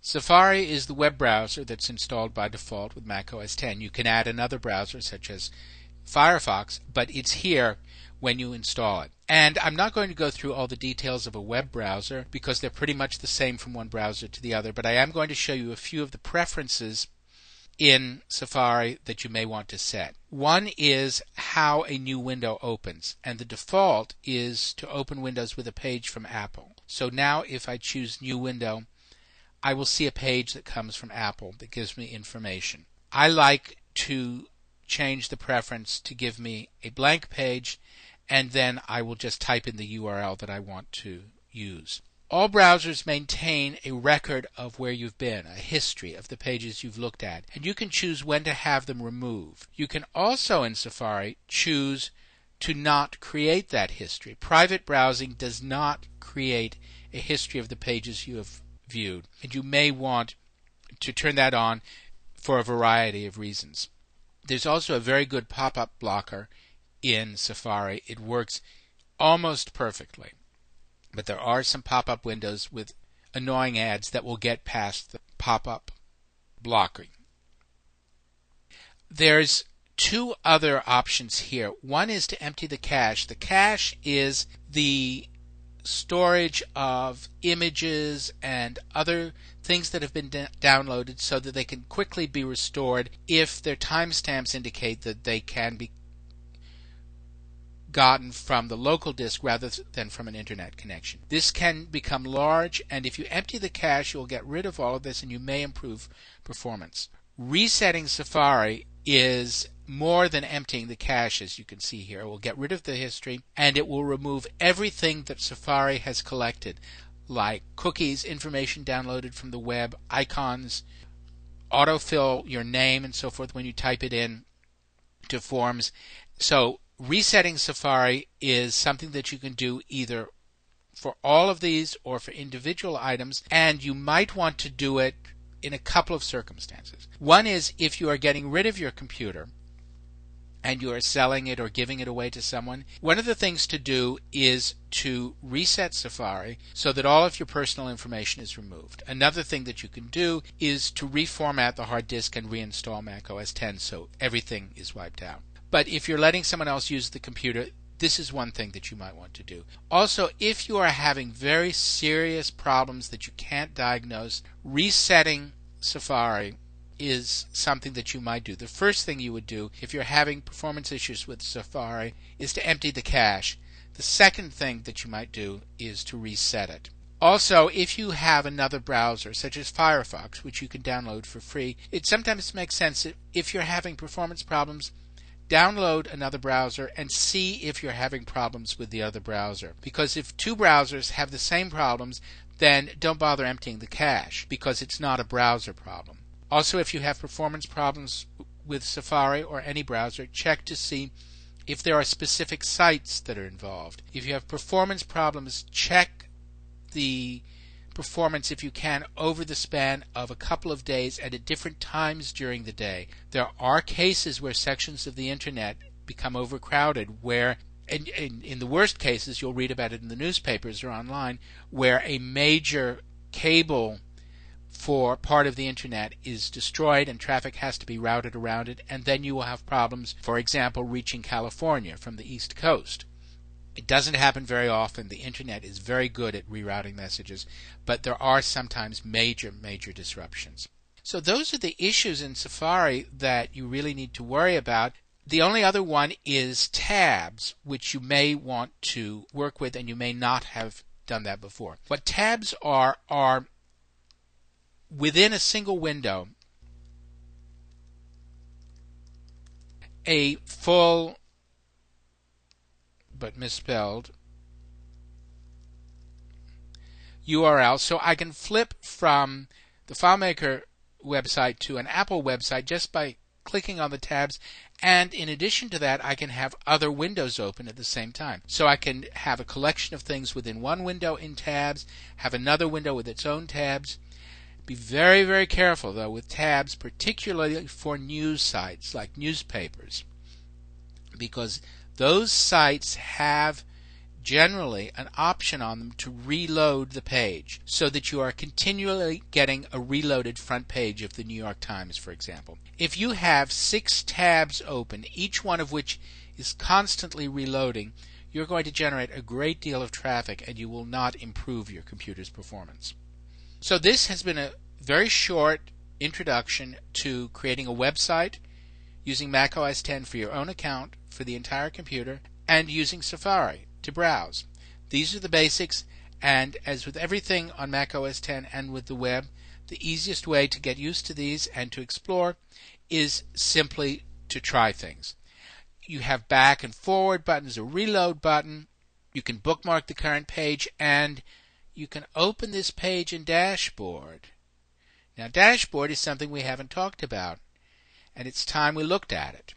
Safari is the web browser that's installed by default with Mac OS X. You can add another browser such as Firefox, but it's here when you install it. And I'm not going to go through all the details of a web browser because they're pretty much the same from one browser to the other, but I am going to show you a few of the preferences in Safari that you may want to set. One is how a new window opens, and the default is to open windows with a page from Apple. So now if I choose New Window, I will see a page that comes from Apple that gives me information. I like to change the preference to give me a blank page, and then I will just type in the URL that I want to use. All browsers maintain a record of where you've been, a history of the pages you've looked at, and you can choose when to have them removed. You can also in Safari choose to not create that history. Private browsing does not create a history of the pages you have viewed, and you may want to turn that on for a variety of reasons. There's also a very good pop-up blocker in Safari. It works almost perfectly, but there are some pop-up windows with annoying ads that will get past the pop-up blocking. There's two other options here. One is to empty the cache. The cache is the storage of images and other things that have been downloaded so that they can quickly be restored if their timestamps indicate that they can be gotten from the local disk rather than from an internet connection. This can become large, and if you empty the cache, you'll get rid of all of this and you may improve performance. Resetting Safari is more than emptying the cache, as you can see here. It will get rid of the history, and it will remove everything that Safari has collected, like cookies, information downloaded from the web, icons, autofill your name and so forth when you type it in to forms. So resetting Safari is something that you can do either for all of these or for individual items, and you might want to do it in a couple of circumstances. One is if you are getting rid of your computer and you are selling it or giving it away to someone. One of the things to do is to reset Safari so that all of your personal information is removed. Another thing that you can do is to reformat the hard disk and reinstall Mac OS X so everything is wiped out. But if you're letting someone else use the computer, this is one thing that you might want to do. Also, if you are having very serious problems that you can't diagnose, resetting Safari is something that you might do. The first thing you would do if you're having performance issues with Safari is to empty the cache. The second thing that you might do is to reset it. Also, if you have another browser, such as Firefox, which you can download for free, it sometimes makes sense that if you're having performance problems, download another browser and see if you're having problems with the other browser. Because if two browsers have the same problems, then don't bother emptying the cache because it's not a browser problem. Also, if you have performance problems with Safari or any browser, check to see if there are specific sites that are involved. If you have performance problems, check the performance, if you can, over the span of a couple of days and at different times during the day. There are cases where sections of the internet become overcrowded, where in the worst cases, you'll read about it in the newspapers or online, where a major cable for part of the internet is destroyed and traffic has to be routed around it, and then you will have problems, for example, reaching California from the East Coast. It doesn't happen very often. The internet is very good at rerouting messages, but there are sometimes major disruptions. So those are the issues in Safari that you really need to worry about. The only other one is tabs, which you may want to work with, and you may not have done that before. What tabs are within a single window, a full but misspelled URL. So I can flip from the FileMaker website to an Apple website just by clicking on the tabs, and in addition to that I can have other windows open at the same time. So I can have a collection of things within one window in tabs, have another window with its own tabs. Be very careful though with tabs, particularly for news sites like newspapers, because those sites have generally an option on them to reload the page so that you are continually getting a reloaded front page of the New York Times, for example. If you have 6 tabs open, each one of which is constantly reloading, you're going to generate a great deal of traffic and you will not improve your computer's performance. So this has been a very short introduction to creating a website using Mac OS X for your own account for the entire computer and using Safari to browse. These are the basics, and as with everything on Mac OS X and with the web, the easiest way to get used to these and to explore is simply to try things. You have back and forward buttons, a reload button, you can bookmark the current page, and you can open this page in Dashboard. Now, Dashboard is something we haven't talked about, and it's time we looked at it.